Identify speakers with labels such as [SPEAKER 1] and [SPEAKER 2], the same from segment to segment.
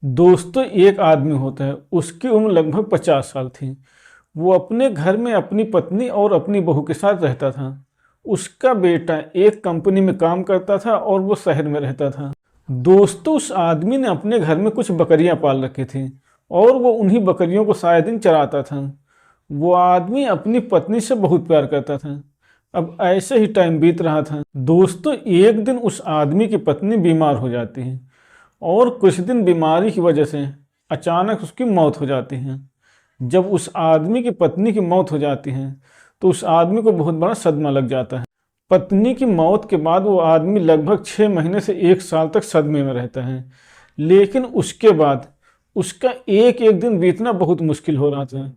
[SPEAKER 1] दोस्तों, एक आदमी होता है, उसकी उम्र लगभग 50 साल थी। वो अपने घर में अपनी पत्नी और अपनी बहू के साथ रहता था। उसका बेटा एक कंपनी में काम करता था और वो शहर में रहता था। दोस्तों, उस आदमी ने अपने घर में कुछ बकरियां पाल रखी थी और वो उन्हीं बकरियों को सारे दिन चराता था। वो आदमी अपनी पत्नी से बहुत प्यार करता था। अब ऐसे ही टाइम बीत रहा था। दोस्तों, एक दिन उस आदमी की पत्नी बीमार हो जाती है और कुछ दिन बीमारी की वजह से अचानक उसकी मौत हो जाती है। जब उस आदमी की पत्नी की मौत हो जाती है तो उस आदमी को बहुत बड़ा सदमा लग जाता है। पत्नी की मौत के बाद वो आदमी लगभग 6 महीने से 1 साल तक सदमे में रहता है। लेकिन उसके बाद उसका एक एक दिन बीतना बहुत मुश्किल हो रहा था,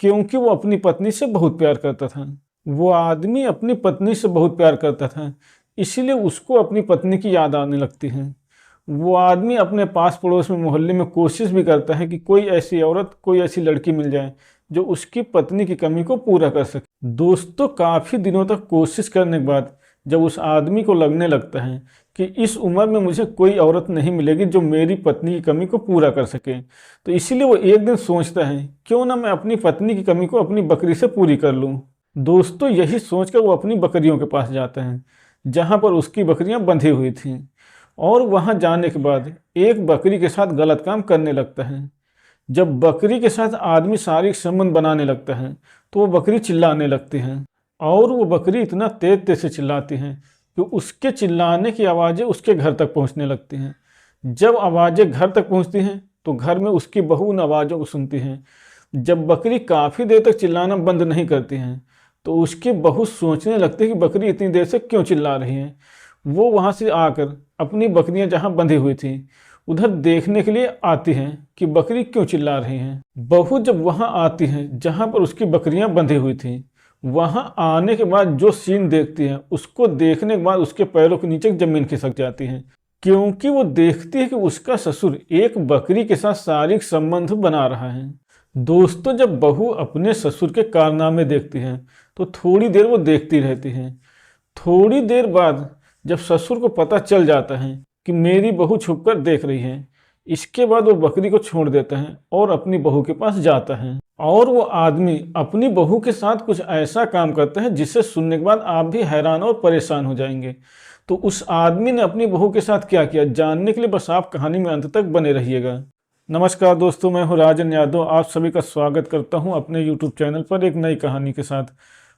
[SPEAKER 1] क्योंकि वो अपनी पत्नी से बहुत प्यार करता था। वो आदमी अपनी पत्नी से बहुत प्यार करता था, इसीलिए उसको अपनी पत्नी की याद आने लगती है। वो आदमी अपने पास पड़ोस में मोहल्ले में कोशिश भी करता है कि कोई ऐसी औरत, कोई ऐसी लड़की मिल जाए जो उसकी पत्नी की कमी को पूरा कर सके। दोस्तों, काफ़ी दिनों तक कोशिश करने के बाद जब उस आदमी को लगने लगता है कि इस उम्र में मुझे कोई औरत नहीं मिलेगी जो मेरी पत्नी की कमी को पूरा कर सके, तो इसीलिए वो एक दिन सोचता है क्यों ना मैं अपनी पत्नी की कमी को अपनी बकरी से पूरी कर लूँ। दोस्तों, यही सोचकर वो अपनी बकरियों के पास जाता है जहाँ पर उसकी बकरियाँ बंधी हुई थीं, और वहां जाने के बाद एक बकरी के साथ गलत काम करने लगता है। जब बकरी के साथ आदमी शारीरिक संबंध बनाने लगता है तो वो बकरी चिल्लाने लगती है, और वो बकरी इतना तेज तेज से चिल्लाती है कि उसके चिल्लाने की आवाज़ें उसके घर तक पहुंचने लगती हैं। जब आवाज़ें घर तक पहुंचती हैं तो घर में उसकी बहू उन आवाज़ों को सुनती है। जब बकरी काफ़ी देर तक चिल्लाना बंद नहीं करती हैं तो उसकी बहू सोचने लगती है कि बकरी इतनी देर से क्यों चिल्ला रही है। वो वहां से आकर अपनी बकरियां जहां बंधी हुई थी उधर देखने के लिए आती हैं कि बकरी क्यों चिल्ला रही हैं। बहू जब वहां आती है जहां पर उसकी बकरियां बंधी हुई थी, वहां आने के बाद जो सीन देखती है उसको देखने के बाद उसके पैरों के नीचे जमीन खिसक जाती है, क्योंकि वो देखती है कि उसका ससुर एक बकरी के साथ शारीरिक संबंध बना रहा है। दोस्तों, जब बहू अपने ससुर के कारनामे देखती है तो थोड़ी देर वो देखती रहती है। थोड़ी देर बाद जब ससुर को पता चल जाता है कि मेरी बहू छुपकर देख रही है, इसके बाद वो बकरी को छोड़ देता है और अपनी बहू के पास जाता है, और वो आदमी अपनी बहू के साथ कुछ ऐसा काम करता है जिसे सुनने के बाद आप भी हैरान और परेशान हो जाएंगे। तो उस आदमी ने अपनी बहू के साथ क्या किया, जानने के लिए बस आप कहानी में अंत तक बने रहिएगा। नमस्कार दोस्तों, मैं हूँ राजन यादव। आप सभी का स्वागत करता हूँ अपने यूट्यूब चैनल पर एक नई कहानी के साथ।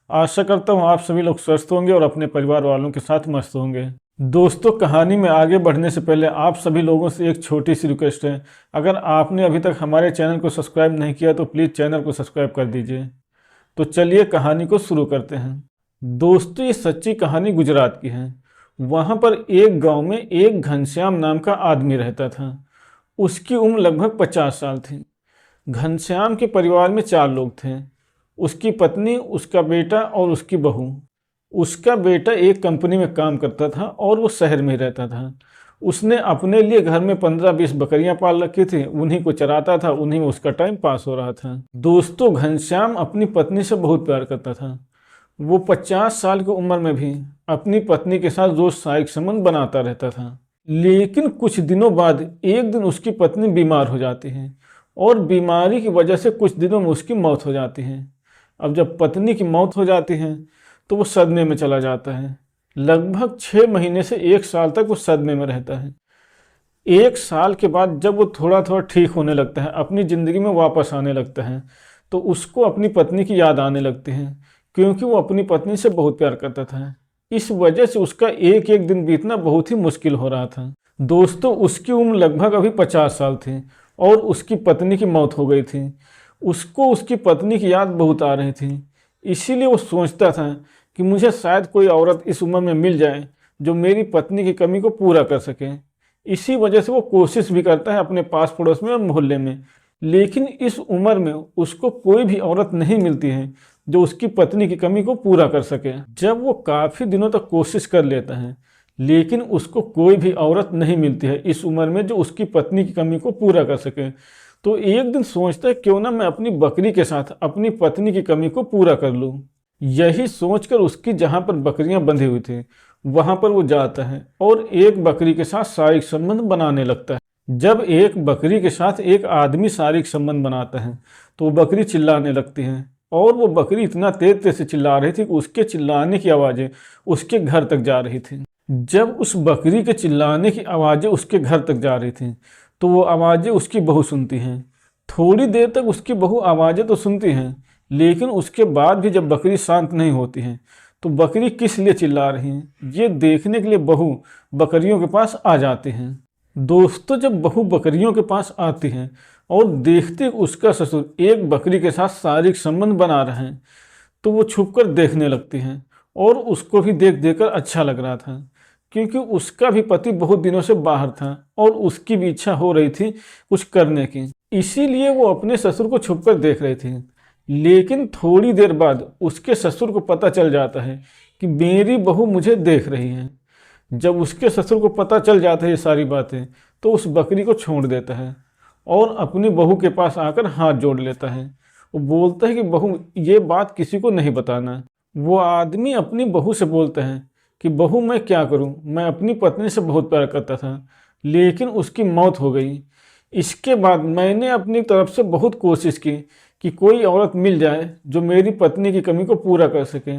[SPEAKER 1] आशा करता हूँ आप सभी लोग स्वस्थ होंगे और अपने परिवार वालों के साथ मस्त होंगे। दोस्तों, कहानी में आगे बढ़ने से पहले आप सभी लोगों से एक छोटी सी रिक्वेस्ट है। अगर आपने अभी तक हमारे चैनल को सब्सक्राइब नहीं किया तो प्लीज़ चैनल को सब्सक्राइब कर दीजिए। तो चलिए कहानी को शुरू करते हैं। दोस्तों, ये सच्ची कहानी गुजरात की है। वहाँ पर एक गाँव में एक घनश्याम नाम का आदमी रहता था। उसकी उम्र लगभग 50 साल थी। घनश्याम के परिवार में 4 लोग थे, उसकी पत्नी, उसका बेटा और उसकी बहू। उसका बेटा एक कंपनी में काम करता था और वो शहर में ही रहता था। उसने अपने लिए घर में 15-20 बकरियां पाल रखी थी, उन्हीं को चराता था, उन्हीं में उसका टाइम पास हो रहा था। दोस्तों, घनश्याम अपनी पत्नी से बहुत प्यार करता था। वो 50 साल की उम्र में भी अपनी पत्नी के साथ रोज शारीरिक संबंध बनाता रहता था। लेकिन कुछ दिनों बाद एक दिन उसकी पत्नी बीमार हो जाती है और बीमारी की वजह से कुछ दिनों में उसकी मौत हो जाती है। अब जब पत्नी की मौत हो जाती है तो वो सदमे में चला जाता है। लगभग 6 महीने से 1 साल तक वो सदमे में रहता है। 1 साल के बाद जब वो थोड़ा थोड़ा ठीक होने लगता है, अपनी ज़िंदगी में वापस आने लगता है, तो उसको अपनी पत्नी की याद आने लगती है, क्योंकि वो अपनी पत्नी से बहुत प्यार करता था। इस वजह से उसका एक एक दिन बीतना बहुत ही मुश्किल हो रहा था। दोस्तों, उसकी उम्र लगभग अभी 50 साल थी और उसकी पत्नी की मौत हो गई थी। उसको उसकी पत्नी की याद बहुत आ रही थी, इसीलिए वो सोचता था कि मुझे शायद कोई औरत इस उम्र में मिल जाए जो मेरी पत्नी की कमी को पूरा कर सके। इसी वजह से वो कोशिश भी करता है अपने पास पड़ोस में और मोहल्ले में, लेकिन इस उम्र में उसको कोई भी औरत नहीं मिलती है जो उसकी पत्नी की कमी को पूरा कर सके। जब वो काफ़ी दिनों तक कोशिश कर लेता है लेकिन उसको कोई भी औरत नहीं मिलती है इस उम्र में जो उसकी पत्नी की कमी को पूरा कर सके, तो एक दिन सोचता है क्यों ना मैं अपनी बकरी के साथ अपनी पत्नी की कमी को पूरा कर लूं। यही सोचकर उसकी जहां पर बकरियां बंधी हुई थी वहां पर वो जाता है और एक बकरी के साथ शारीरिक संबंध बनाने लगता है। जब एक बकरी के साथ एक आदमी शारीरिक संबंध बनाता है तो वो बकरी चिल्लाने लगती है, और वो बकरी इतना तेज तेज से चिल्ला रही थी कि उसके चिल्लाने की आवाज़ें उसके घर तक जा रही थी। जब उस बकरी के चिल्लाने की आवाज़ें उसके घर तक जा रही थी तो वो आवाज़ें उसकी बहू सुनती हैं। थोड़ी देर तक उसकी बहू आवाज़ें तो सुनती हैं, लेकिन उसके बाद भी जब बकरी शांत नहीं होती है तो बकरी किस लिए चिल्ला रही है ये देखने के लिए बहू बकरियों के पास आ जाती हैं। दोस्तों, जब बहू बकरियों के पास आती हैं और देखते उसका ससुर एक बकरी के साथ शारीरिक संबंध बना रहे हैं तो वो छुपकर देखने लगती हैं, और उसको भी देख देखकर अच्छा लग रहा था, क्योंकि उसका भी पति बहुत दिनों से बाहर था और उसकी भी इच्छा हो रही थी कुछ करने की, इसीलिए वो अपने ससुर को छुपकर देख रही थी। लेकिन थोड़ी देर बाद उसके ससुर को पता चल जाता है कि मेरी बहू मुझे देख रही है। जब उसके ससुर को पता चल जाता है ये सारी बातें, तो उस बकरी को छोड़ देता है और अपनी बहू के पास आकर हाथ जोड़ लेता है। वो बोलता है कि बहू, ये बात किसी को नहीं बताना। वो आदमी अपनी बहू से बोलता है कि बहू, मैं क्या करूं, मैं अपनी पत्नी से बहुत प्यार करता था, लेकिन उसकी मौत हो गई। इसके बाद मैंने अपनी तरफ से बहुत कोशिश की कि कोई औरत मिल जाए जो मेरी पत्नी की कमी को पूरा कर सके,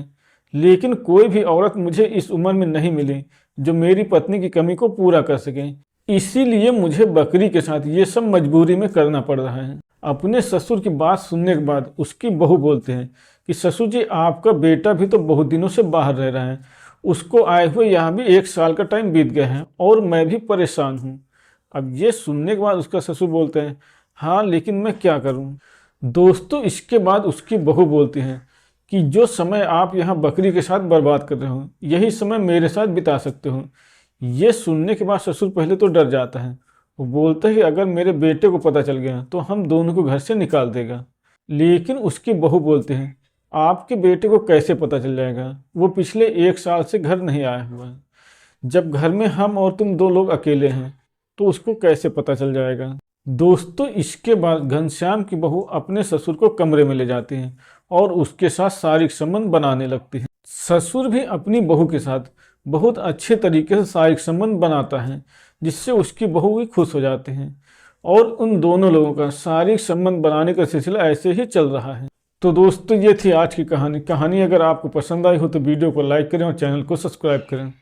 [SPEAKER 1] लेकिन कोई भी औरत मुझे इस उम्र में नहीं मिली जो मेरी पत्नी की कमी को पूरा कर सके। इसीलिए मुझे बकरी के साथ ये सब मजबूरी में करना पड़ रहा है। अपने ससुर की बात सुनने के बाद उसकी बहू बोलते हैं कि ससुर जी, आपका बेटा भी तो बहुत दिनों से बाहर रह रहा है, उसको आए हुए यहाँ भी 1 साल का टाइम बीत गया है और मैं भी परेशान हूँ। अब ये सुनने के बाद उसका ससुर बोलते हैं, हाँ लेकिन मैं क्या करूँ। दोस्तों, इसके बाद उसकी बहू बोलती हैं कि जो समय आप यहाँ बकरी के साथ बर्बाद कर रहे हो, यही समय मेरे साथ बिता सकते हो। ये सुनने के बाद ससुर पहले तो डर जाता है। वो बोलता है कि अगर मेरे बेटे को पता चल गया तो हम दोनों को घर से निकाल देगा। लेकिन उसकी बहू बोलते हैं, आपके बेटे को कैसे पता चल जाएगा, वो पिछले 1 साल से घर नहीं आया हुआ है। जब घर में हम और तुम 2 लोग अकेले हैं तो उसको कैसे पता चल जाएगा। दोस्तों, इसके बाद घनश्याम की बहू अपने ससुर को कमरे में ले जाती हैं और उसके साथ शारीरिक संबंध बनाने लगती है। ससुर भी अपनी बहू के साथ बहुत अच्छे तरीके से शारीरिक संबंध बनाता है, जिससे उसकी बहू भी खुश हो जाते हैं, और उन दोनों लोगों का शारीरिक संबंध बनाने का सिलसिला ऐसे ही चल रहा है। तो दोस्तों, ये थी आज की कहानी। अगर आपको पसंद आई हो तो वीडियो को लाइक करें और चैनल को सब्सक्राइब करें।